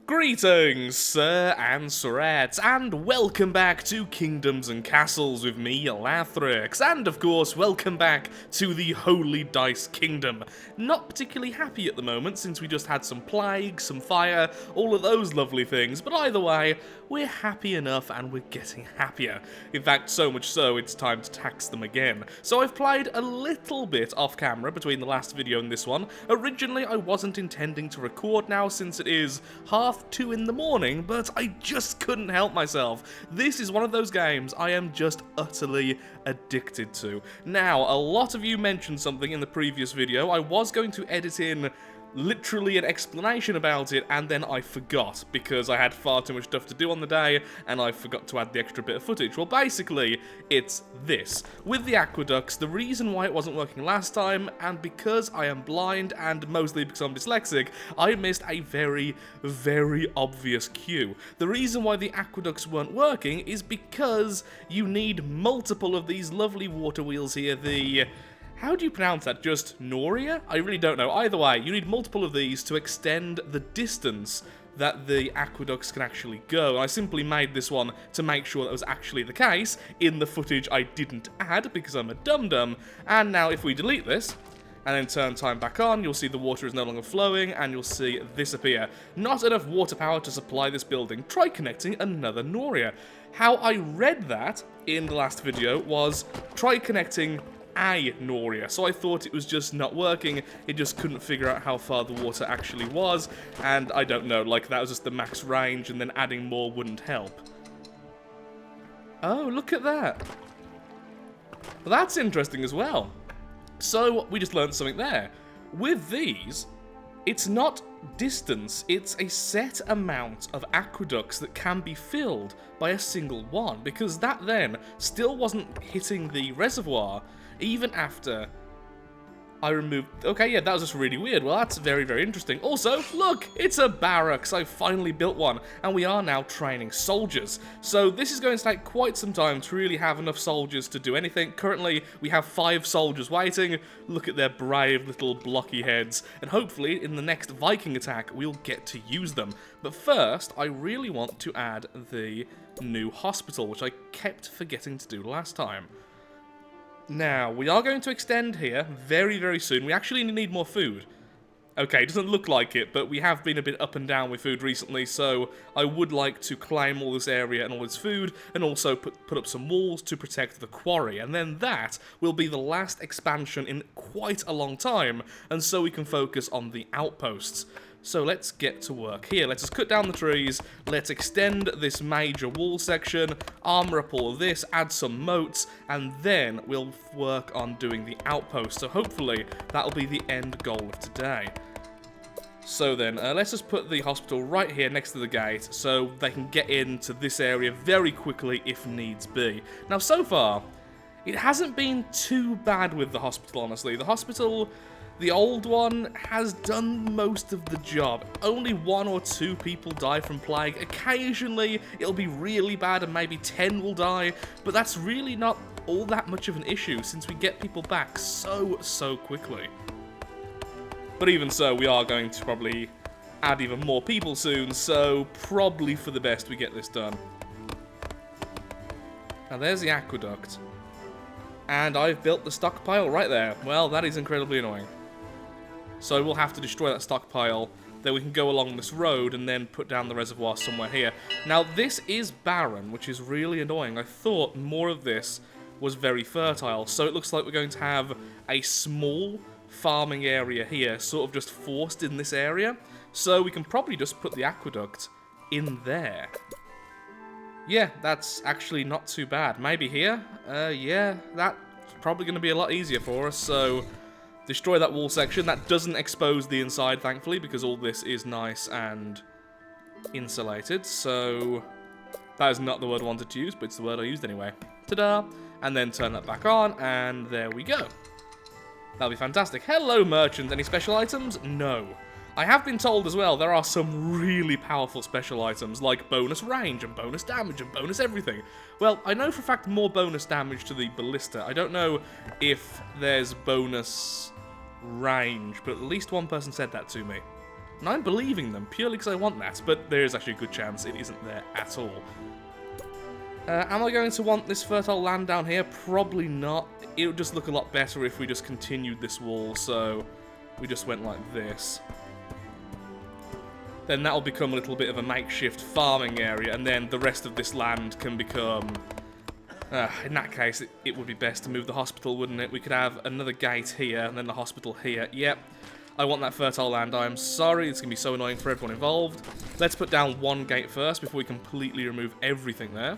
Greetings, sir and sirettes, and welcome back to Kingdoms and Castles with me, Lathrix, and of course, welcome back to the Holy Dice Kingdom. Not particularly happy at the moment, since we just had some plague, some fire, all of those lovely things, but either way, we're happy enough and we're getting happier. In fact, so much so, it's time to tax them again. So I've played a little bit off camera between the last video and this one. Originally, I wasn't intending to record now, since it is 2:30 in the morning, but I just couldn't help myself. This is one of those games I am just utterly addicted to. Now, a lot of you mentioned something in the previous video. I was going to edit in literally an explanation about it, and then I forgot, because I had far too much stuff to do on the day, and I forgot to add the extra bit of footage. Well, basically, it's this. With the aqueducts, the reason why it wasn't working last time, and because I am blind, and mostly because I'm dyslexic, I missed a very, very obvious cue. The reason why the aqueducts weren't working is because you need multiple of these lovely water wheels here, how do you pronounce that? Just Noria? I really don't know. Either way, you need multiple of these to extend the distance that the aqueducts can actually go. I simply made this one to make sure that was actually the case in the footage I didn't add because I'm a dum-dum. And now if we delete this, and then turn time back on, you'll see the water is no longer flowing, and you'll see this appear. Not enough water power to supply this building. Try connecting another Noria. How I read that in the last video was try connecting a Noria, so I thought it was just not working. It just couldn't figure out how far the water actually was, and I don't know, like that was just the max range, and then adding more wouldn't help. Oh, look at that. Well, that's interesting as well. So, we just learned something there. With these, it's not distance, it's a set amount of aqueducts that can be filled by a single one, because that then still wasn't hitting the reservoir even after I removed... Okay, yeah, that was just really weird. Well, that's very, very interesting. Also, look, it's a barracks. I finally built one, and we are now training soldiers. So this is going to take quite some time to really have enough soldiers to do anything. Currently, we have 5 soldiers waiting. Look at their brave little blocky heads. And hopefully, in the next Viking attack, we'll get to use them. But first, I really want to add the new hospital, which I kept forgetting to do last time. Now, we are going to extend here very, very soon. We actually need more food. Okay, it doesn't look like it, but we have been a bit up and down with food recently, so I would like to claim all this area and all its food, and also put up some walls to protect the quarry. And then that will be the last expansion in quite a long time, and so we can focus on the outposts. So let's get to work. Here, let's just cut down the trees, let's extend this major wall section, armor up all of this, add some moats, and then we'll work on doing the outpost. So hopefully that'll be the end goal of today. So then, let's just put the hospital right here next to the gate so they can get into this area very quickly if needs be. Now, so far, it hasn't been too bad with the hospital, honestly. The hospital... The old one has done most of the job. Only 1 or 2 people die from plague. Occasionally, it'll be really bad and maybe 10 will die, but that's really not all that much of an issue since we get people back so quickly. But even so, we are going to probably add even more people soon, so probably for the best we get this done. Now there's the aqueduct. And I've built the stockpile right there. Well, that is incredibly annoying. So we'll have to destroy that stockpile, then we can go along this road and then put down the reservoir somewhere here. Now, this is barren, which is really annoying. I thought more of this was very fertile, so it looks like we're going to have a small farming area here, sort of just forced in this area. So we can probably just put the aqueduct in there. Yeah, that's actually not too bad. Maybe here? Yeah, that's probably going to be a lot easier for us, so... Destroy that wall section. That doesn't expose the inside, thankfully, because all this is nice and insulated. So that is not the word I wanted to use, but it's the word I used anyway. Ta-da! And then turn that back on, and there we go. That'll be fantastic. Hello, merchant. Any special items? No. I have been told as well there are some really powerful special items, like bonus range and bonus damage and bonus everything. Well, I know for a fact more bonus damage to the ballista. I don't know if there's bonus range, but at least one person said that to me. And I'm believing them, purely because I want that, but there is actually a good chance it isn't there at all. Am I going to want this fertile land down here? Probably not. It would just look a lot better if we just continued this wall, so we just went like this. Then that'll become a little bit of a makeshift farming area, and then the rest of this land can become... in that case, it would be best to move the hospital, wouldn't it? We could have another gate here, and then the hospital here. Yep, I want that fertile land. I'm sorry, it's going to be so annoying for everyone involved. Let's put down one gate first before we completely remove everything there.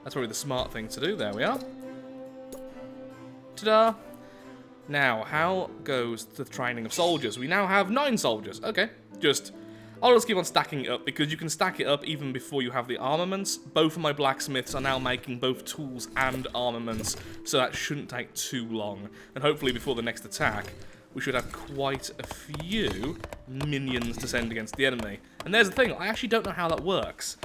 That's probably the smart thing to do. There we are. Ta-da! Now, how goes the training of soldiers? We now have 9 soldiers. Okay, I'll just keep on stacking it up, because you can stack it up even before you have the armaments. Both of my blacksmiths are now making both tools and armaments, so that shouldn't take too long. And hopefully before the next attack, we should have quite a few minions to send against the enemy. And there's the thing, I actually don't know how that works.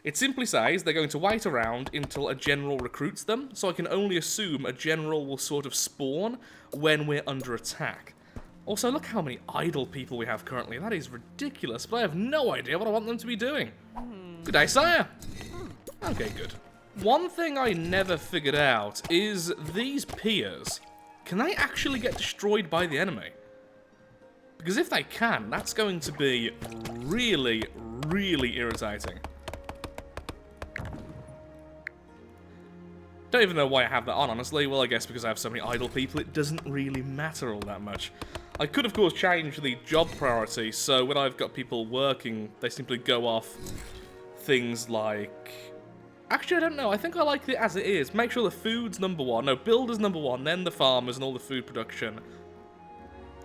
It simply says they're going to wait around until a general recruits them, so I can only assume a general will sort of spawn when we're under attack. Also, look how many idle people we have currently. That is ridiculous, but I have no idea what I want them to be doing. Good day, sire. Okay, good. One thing I never figured out is these piers. Can they actually get destroyed by the enemy? Because if they can, that's going to be really, really irritating. Don't even know why I have that on, honestly. Well, I guess because I have so many idle people, it doesn't really matter all that much. I could, of course, change the job priority, so when I've got people working, they simply go off things like... Actually, I don't know. I think I like it as it is. Make sure the food's #1. No, builder's #1, then the farmers and all the food production.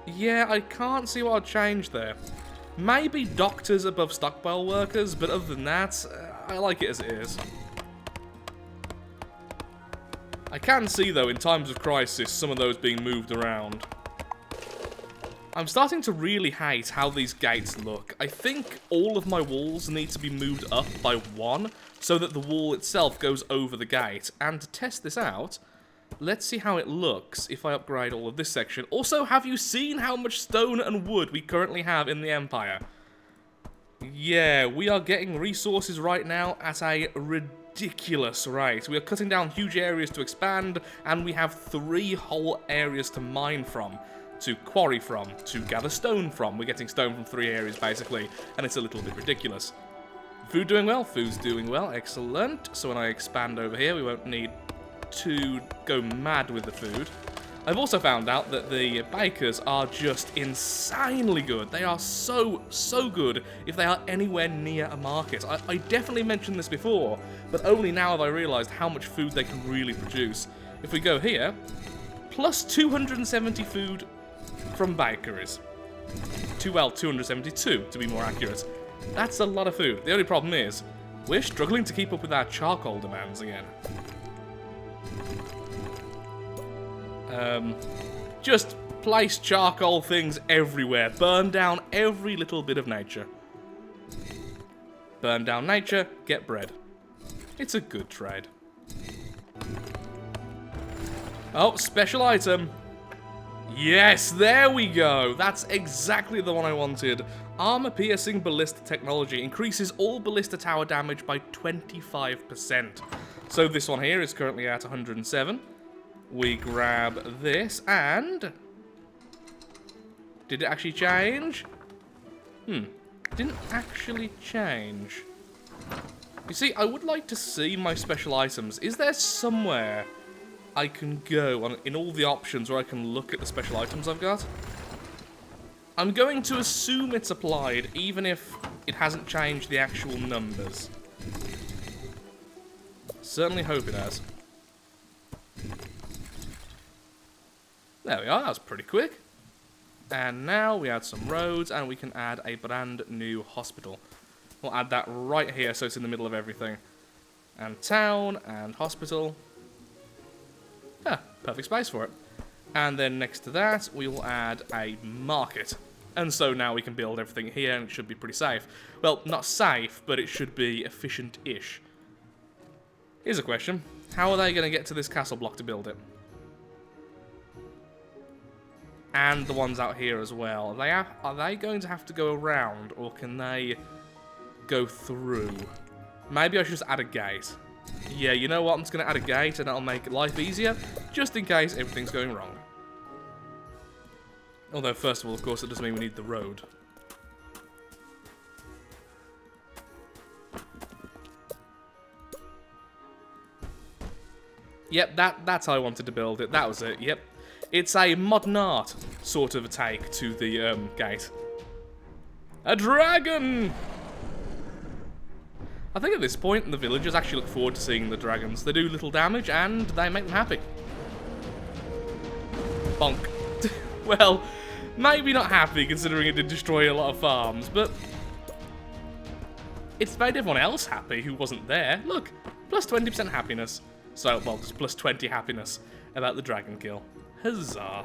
Yeah, I can't see what I'd change there. Maybe doctors above stockpile workers, but other than that, I like it as it is. I can see, though, in times of crisis, some of those being moved around. I'm starting to really hate how these gates look. I think all of my walls need to be moved up by 1, so that the wall itself goes over the gate. And to test this out, let's see how it looks if I upgrade all of this section. Also, have you seen how much stone and wood we currently have in the Empire? Yeah, we are getting resources right now at a ridiculous rate. We are cutting down huge areas to expand, and we have 3 whole areas to mine from, to quarry from, to gather stone from. We're getting stone from 3 areas, basically, and it's a little bit ridiculous. Food doing well? Food's doing well. Excellent. So when I expand over here, we won't need to go mad with the food. I've also found out that the bakers are just insanely good. They are so good if they are anywhere near a market. I definitely mentioned this before, but only now have I realised how much food they can really produce. If we go here, plus 270 food from bakeries. 272 to be more accurate. That's a lot of food. The only problem is, we're struggling to keep up with our charcoal demands again. Just place charcoal things everywhere. Burn down every little bit of nature. Burn down nature, get bread. It's a good trade. Oh, special item. Yes, there we go. That's exactly the one I wanted. Armor-piercing ballista technology increases all ballista tower damage by 25%. So this one here is currently at 107. We grab this, and... Did it actually change? Didn't actually change. You see, I would like to see my special items. Is there somewhere I can go in all the options where I can look at the special items I've got? I'm going to assume it's applied, even if it hasn't changed the actual numbers. Certainly hope it has. There we are, that was pretty quick. And now we add some roads, and we can add a brand new hospital. We'll add that right here, so it's in the middle of everything. And town, and hospital. Yeah, perfect space for it. And then next to that, we will add a market. And so now we can build everything here, and it should be pretty safe. Well, not safe, but it should be efficient-ish. Here's a question. How are they going to get to this castle block to build it? And the ones out here as well. Are they going to have to go around, or can they go through? Maybe I should just add a gate. Yeah, you know what? I'm just going to add a gate, and that'll make life easier, just in case everything's going wrong. Although, first of all, of course, it doesn't mean we need the road. Yep, that's how I wanted to build it. That was it, yep. It's a modern art sort of a take to the gate. A dragon! I think at this point, the villagers actually look forward to seeing the dragons. They do little damage, and they make them happy. Bonk. Well, maybe not happy, considering it did destroy a lot of farms, but it's made everyone else happy who wasn't there. Look, plus 20% happiness. So, well, just plus 20 happiness about the dragon kill. Huzzah.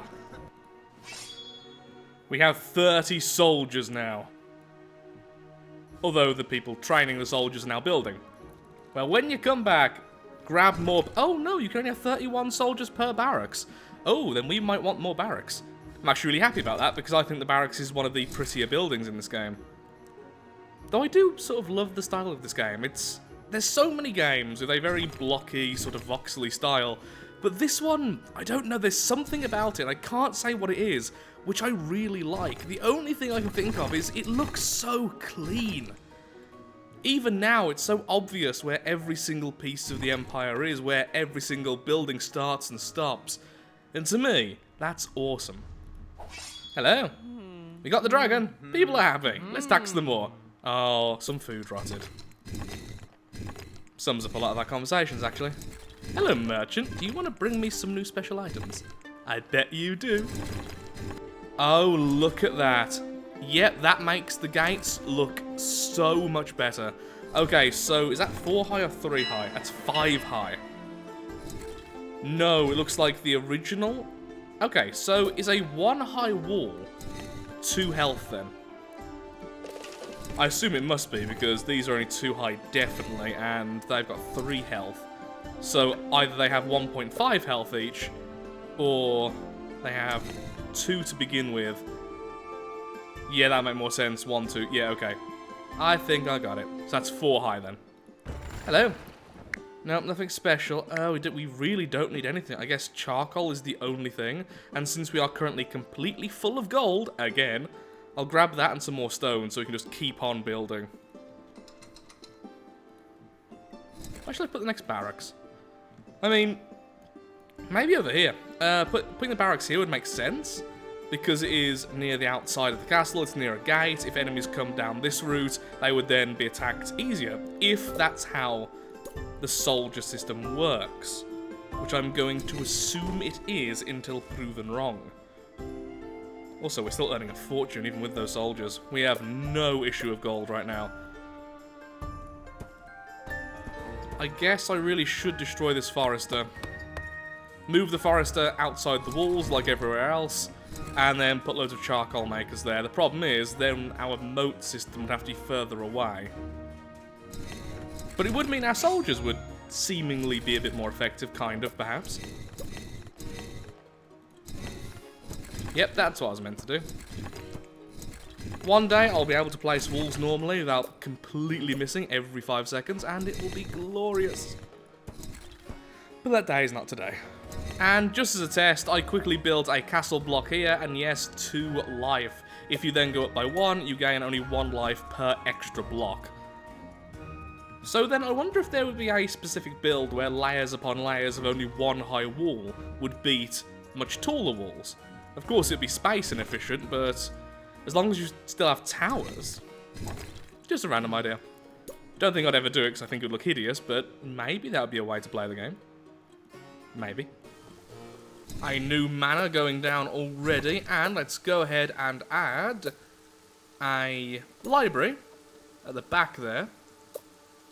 We have 30 soldiers now. Although the people training the soldiers are now building. Well, when you come back, grab more... Oh, no, you can only have 31 soldiers per barracks. Oh, then we might want more barracks. I'm actually really happy about that, because I think the barracks is one of the prettier buildings in this game. Though I do sort of love the style of this game. There's so many games with a very blocky, sort of voxely style, but this one, I don't know, there's something about it, I can't say what it is, which I really like. The only thing I can think of is it looks so clean. Even now, it's so obvious where every single piece of the Empire is, where every single building starts and stops. And to me, that's awesome. Hello. We got the dragon. People are happy. Let's tax them more. Oh, some food rotted. Sums up a lot of our conversations, actually. Hello, merchant. Do you want to bring me some new special items? I bet you do. Oh, look at that. Yep, that makes the gates look so much better. Okay, so is that 4 high or 3 high? That's 5 high. No, it looks like the original. Okay, so is a 1 high wall 2 health then? I assume it must be, because these are only 2 high, definitely, and they've got 3 health. So either they have 1.5 health each, or they have 2 to begin with. Yeah, that make more sense. 1, 2. Yeah, okay. I think I got it. So that's 4 high then. Hello. Nope, nothing special. Oh, we really don't need anything. I guess charcoal is the only thing. And since we are currently completely full of gold, again, I'll grab that and some more stone so we can just keep on building. Where should I put the next barracks? I mean, maybe over here. Putting the barracks here would make sense, because it is near the outside of the castle, it's near a gate. If enemies come down this route, they would then be attacked easier, if that's how the soldier system works, which I'm going to assume it is until proven wrong. Also, we're still earning a fortune even with those soldiers. We have no issue of gold right now. I guess I really should destroy this forester. Move the forester outside the walls like everywhere else, and then put loads of charcoal makers there. The problem is, then our moat system would have to be further away. But it would mean our soldiers would seemingly be a bit more effective, kind of, perhaps. Yep, that's what I was meant to do. One day, I'll be able to place walls normally without completely missing every 5 seconds, and it will be glorious. But that day is not today. And just as a test, I quickly built a castle block here, and yes, 2 life. If you then go up by 1, you gain only 1 life per extra block. So then I wonder if there would be a specific build where layers upon layers of only 1 high wall would beat much taller walls. Of course, it'd be space inefficient, but as long as you still have towers. Just a random idea. Don't think I'd ever do it because I think it would look hideous, but maybe that would be a way to play the game. Maybe. A new manor going down already, and let's go ahead and add a library at the back there,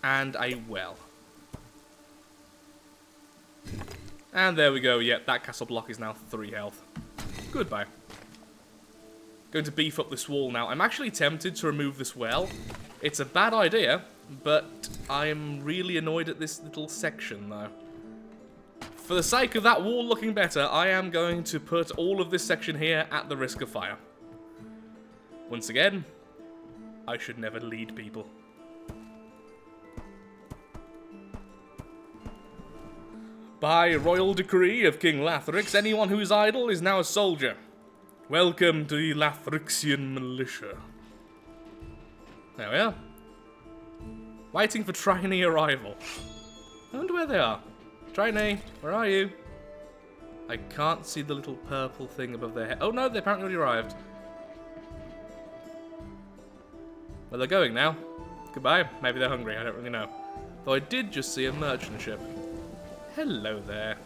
and a well. And there we go, yep, that castle block is now 3 health. Goodbye. Going to beef up this wall now. I'm actually tempted to remove this well. It's a bad idea, but I'm really annoyed at this little section, though. for the sake of that wall looking better, I am going to put all of this section here at the risk of fire. Once again, I should never lead people. By royal decree of King Lathrix, anyone who is idle is now a soldier. Welcome to the Lathrixian militia. There we are. Waiting for trainee arrival. I wonder where they are. Trainee, where are you? I can't see the little purple thing above their head. Oh no, they apparently already arrived. Where they're going now. Goodbye. Maybe they're hungry, I don't really know. Though I did just see a merchant ship. Hello there.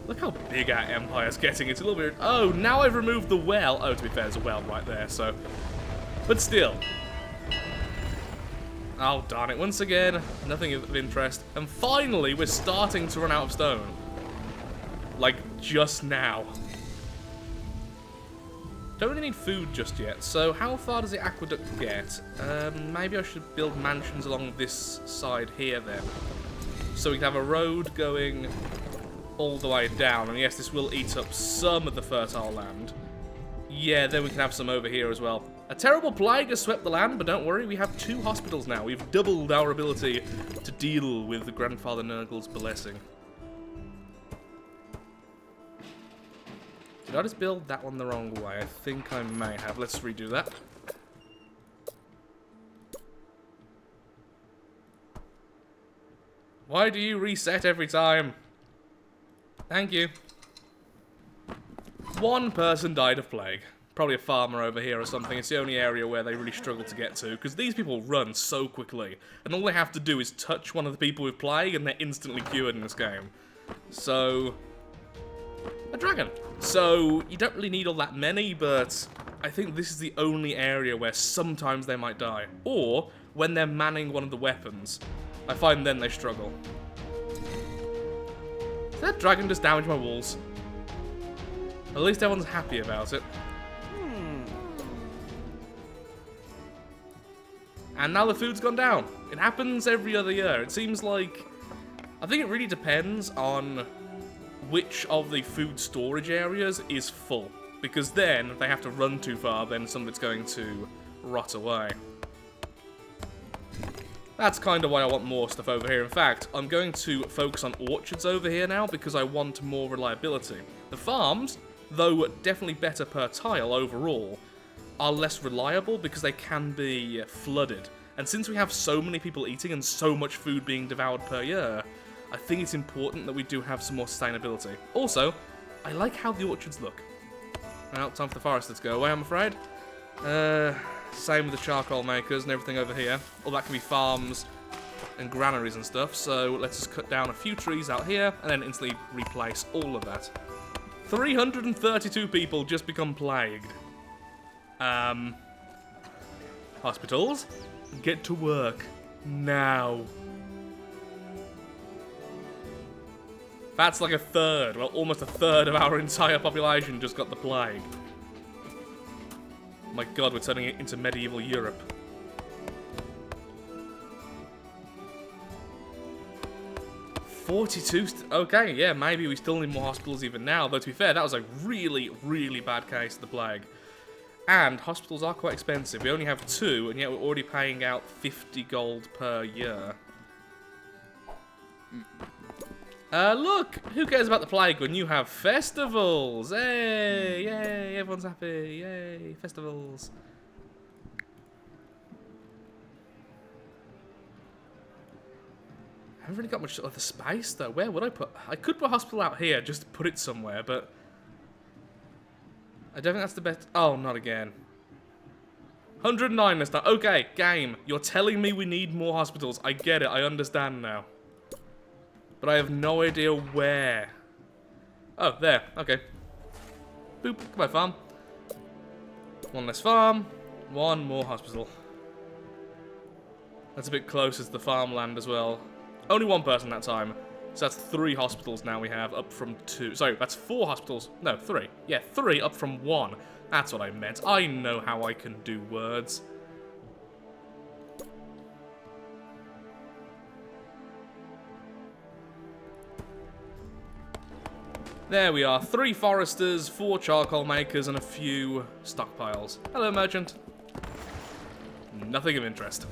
Look how big our empire's getting. It's a little bit... Oh, now I've removed the well. Oh, to be fair, there's a well right there, so... But still. Oh, darn it. Once again, nothing of interest. And finally, we're starting to run out of stone. Like, just now. Don't really need food just yet, so how far does the aqueduct get? Maybe I should build mansions along this side here, then. So we can have a road going all the way down. And yes, this will eat up some of the fertile land. Yeah, then we can have some over here as well. A terrible plague has swept the land, but don't worry, we have 2 hospitals now. We've doubled our ability to deal with the Grandfather Nurgle's blessing. Did I just build that one the wrong way? I think I may have. Let's redo that. Why do you reset every time? Thank you. 1 person died of plague. Probably a farmer over here or something. It's the only area where they really struggle to get to, because these people run so quickly, and all they have to do is touch one of the people with plague, and they're instantly cured in this game. So... a dragon. So, you don't really need all that many, but I think this is the only area where sometimes they might die. Or, when they're manning one of the weapons. I find then they struggle. Did that dragon just damage my walls? At least everyone's happy about it. And now the food's gone down. It happens every other year. It seems like... I think it really depends on which of the food storage areas is full. Because then, if they have to run too far, then some of it's going to rot away. That's kind of why I want more stuff over here. In fact, I'm going to focus on orchards over here now because I want more reliability. The farms, though definitely better per tile overall, are less reliable because they can be flooded. And since we have so many people eating and so much food being devoured per year, I think it's important that we do have some more sustainability. Also, I like how the orchards look. Well, time for the foresters to go away, I'm afraid. Same with the charcoal makers and everything over here. All that can be farms and granaries and stuff, so let's just cut down a few trees out here and then instantly replace all of that. 332 people just become plagued. Hospitals, get to work now. That's like a third, well, almost a third of our entire population just got the plague. My god, we're turning it into medieval Europe. Okay, yeah, maybe we still need more hospitals even now, though to be fair, that was a really, really bad case of the plague. And hospitals are quite expensive. We only have 2, and yet we're already paying out 50 gold per year. Look! Who cares about the plague when you have festivals? Hey! Yay! Everyone's happy! Yay! Festivals! I haven't really got much other space, though. Where would I put... I could put a hospital out here, just to put it somewhere, but... I don't think that's the best... Oh, not again. 109 this time. Okay, game. You're telling me we need more hospitals. I get it. I understand now. But I have no idea where. Oh, there. Okay. Boop. Goodbye, farm. 1 less farm. 1 more hospital. That's a bit closer to the farmland as well. Only 1 person that time. So that's 3 hospitals now we have, up from 2. Sorry, that's 4 hospitals. No, 3. Yeah, 3 up from 1. That's what I meant. I know how I can do words. There we are. 3 foresters, 4 charcoal makers, and a few stockpiles. Hello, merchant. Nothing of interest.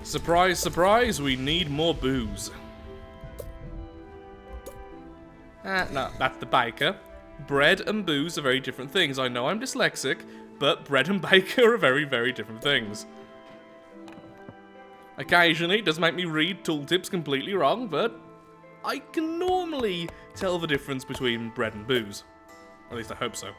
Surprise, surprise, we need more booze. No, that's the baker. Bread and booze are very different things. I know I'm dyslexic, but bread and baker are very, very different things. Occasionally, it does make me read tooltips completely wrong, but I can normally tell the difference between bread and booze. At least I hope so.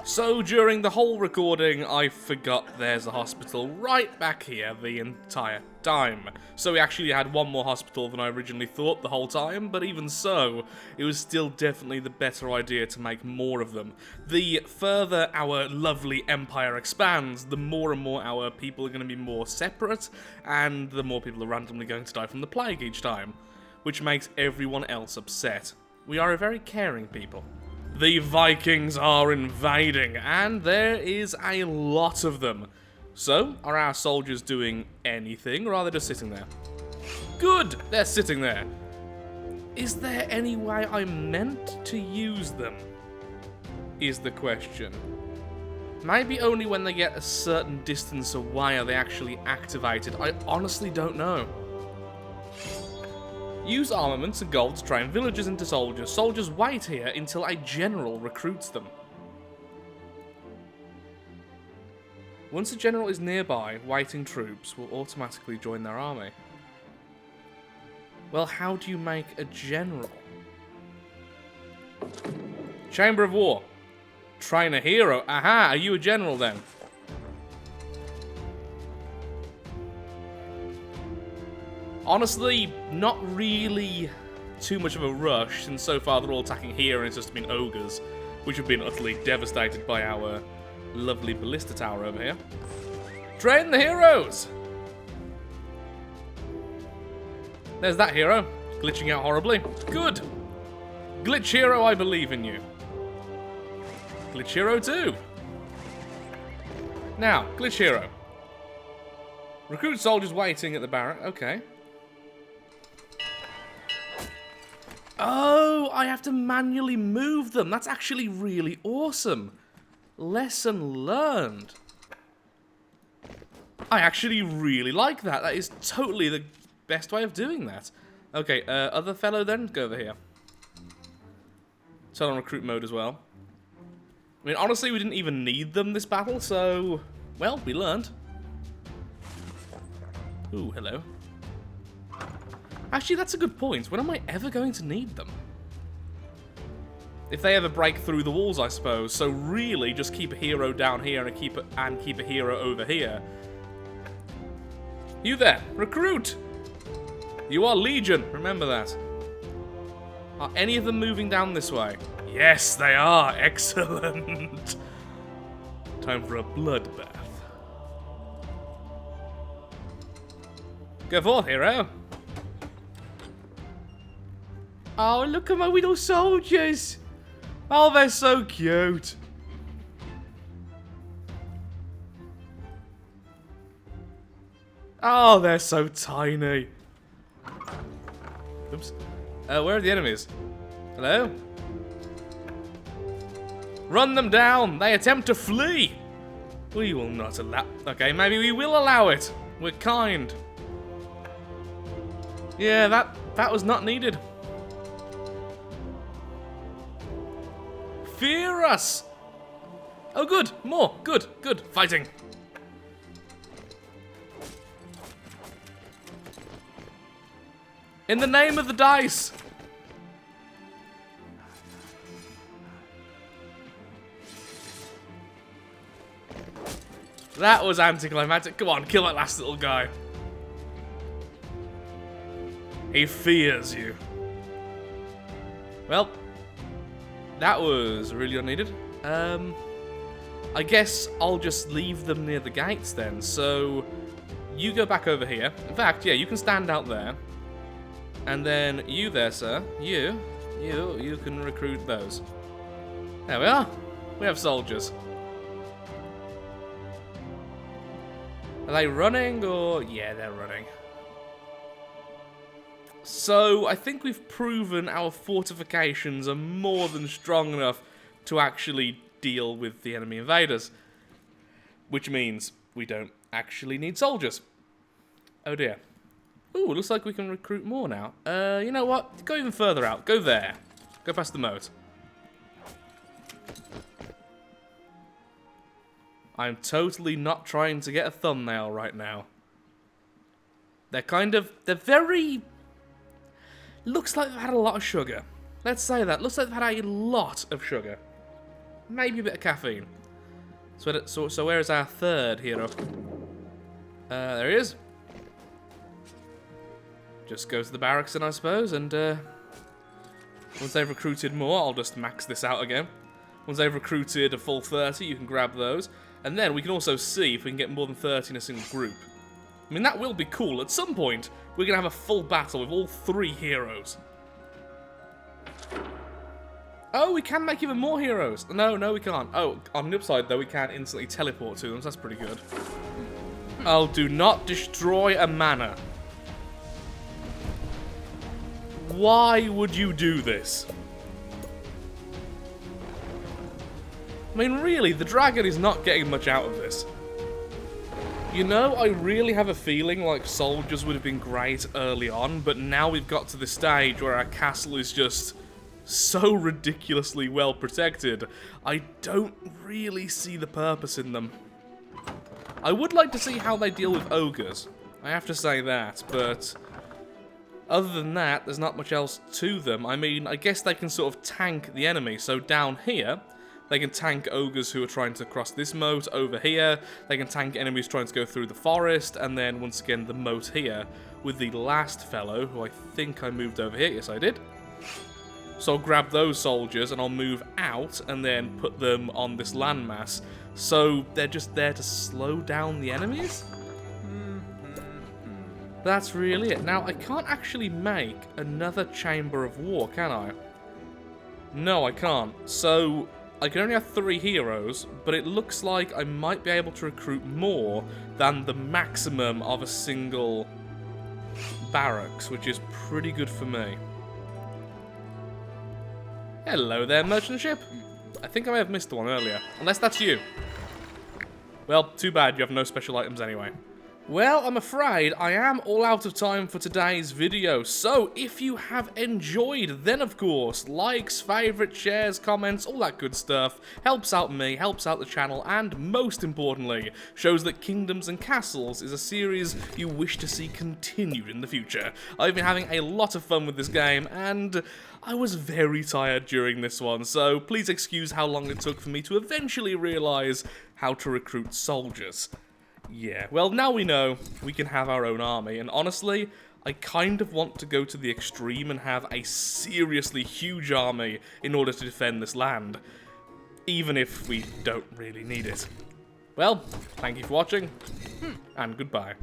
So, during the whole recording, I forgot there's a hospital right back here the entire time. So we actually had one more hospital than I originally thought the whole time, but even so, it was still definitely the better idea to make more of them. The further our lovely empire expands, the more and more our people are going to be more separate, and the more people are randomly going to die from the plague each time, which makes everyone else upset. We are a very caring people. The Vikings are invading, and there is a lot of them. So, are our soldiers doing anything, or are they just sitting there? Good! They're sitting there. Is there any way I'm meant to use them? Is the question. Maybe only when they get a certain distance away are they actually activated. I honestly don't know. Use armaments and gold to train villagers into soldiers. Soldiers wait here until a general recruits them. Once a general is nearby, waiting troops will automatically join their army. Well, how do you make a general? Chamber of War. Train a hero. Aha, are you a general then? Honestly, not really too much of a rush, since so far they're all attacking here and it's just been ogres, which have been utterly devastated by our lovely ballista tower over here. Train the heroes! There's that hero, glitching out horribly. Good! Glitch hero, I believe in you. Glitch hero 2. Now, glitch hero. Recruit soldiers waiting at the barrack. Okay. Oh, I have to manually move them. That's actually really awesome. Lesson learned. I actually really like that. That is totally the best way of doing that. Okay, other fellow then, go over here. Turn on recruit mode as well. I mean, honestly, we didn't even need them this battle, so, well, we learned. Ooh, hello. Actually, that's a good point. When am I ever going to need them? If they ever break through the walls, I suppose. So really, just keep a hero down here and keep a hero over here. You there, recruit! You are Legion, remember that. Are any of them moving down this way? Yes, they are. Excellent. Time for a bloodbath. Go forth, hero. Oh, look at my little soldiers. Oh, they're so cute. Oh, they're so tiny. Oops. Where are the enemies? Hello? Run them down. They attempt to flee. We will not allow... Okay, maybe we will allow it. We're kind. Yeah, that was not needed. Fear us! Oh, good. More. Good. Good. Fighting. In the name of the dice. That was anticlimactic. Come on, kill that last little guy. He fears you. Well, that was really unneeded. I guess I'll just leave them near the gates then. So, you go back over here. In fact, yeah, you can stand out there. And then you there, sir. You can recruit those. There we are. We have soldiers. Are they running or... Yeah, they're running. So, I think we've proven our fortifications are more than strong enough to actually deal with the enemy invaders. Which means we don't actually need soldiers. Oh dear. Ooh, looks like we can recruit more now. You know what? Go even further out. Go there. Go past the moat. I'm totally not trying to get a thumbnail right now. They're very... Looks like they've had a lot of sugar. Let's say that. Looks like they've had a lot of sugar. Maybe a bit of caffeine. So where is our third hero? There he is. Just go to the barracks then, I suppose, and once they've recruited more, I'll just max this out again. Once they've recruited a full 30, you can grab those. And then we can also see if we can get more than 30 in a single group. I mean, that will be cool. At some point, we're going to have a full battle with all 3 heroes. Oh, we can make even more heroes. No, we can't. Oh, on the upside, though, we can instantly teleport to them, so that's pretty good. Oh, do not destroy a manor. Why would you do this? I mean, really, the dragon is not getting much out of this. You know, I really have a feeling like soldiers would have been great early on, but now we've got to the stage where our castle is just so ridiculously well protected, I don't really see the purpose in them. I would like to see how they deal with ogres, I have to say that, but other than that, there's not much else to them. I mean, I guess they can sort of tank the enemy, so down here, they can tank ogres who are trying to cross this moat. Over here, they can tank enemies trying to go through the forest, and then once again the moat here with the last fellow, who I think I moved over here. Yes, I did. So I'll grab those soldiers and I'll move out and then put them on this landmass. So they're just there to slow down the enemies? That's really it. Now, I can't actually make another Chamber of War, can I? No, I can't. So I can only have 3 heroes, but it looks like I might be able to recruit more than the maximum of a single barracks, which is pretty good for me. Hello there, merchant ship. I think I may have missed the one earlier, unless that's you. Well, too bad you have no special items anyway. Well, I'm afraid I am all out of time for today's video, so if you have enjoyed, then of course, likes, favourites, shares, comments, all that good stuff, helps out me, helps out the channel, and most importantly, shows that Kingdoms and Castles is a series you wish to see continued in the future. I've been having a lot of fun with this game, and I was very tired during this one, so please excuse how long it took for me to eventually realise how to recruit soldiers. Yeah, well, now we know we can have our own army, and honestly, I kind of want to go to the extreme and have a seriously huge army in order to defend this land, even if we don't really need it. Well, thank you for watching, and goodbye.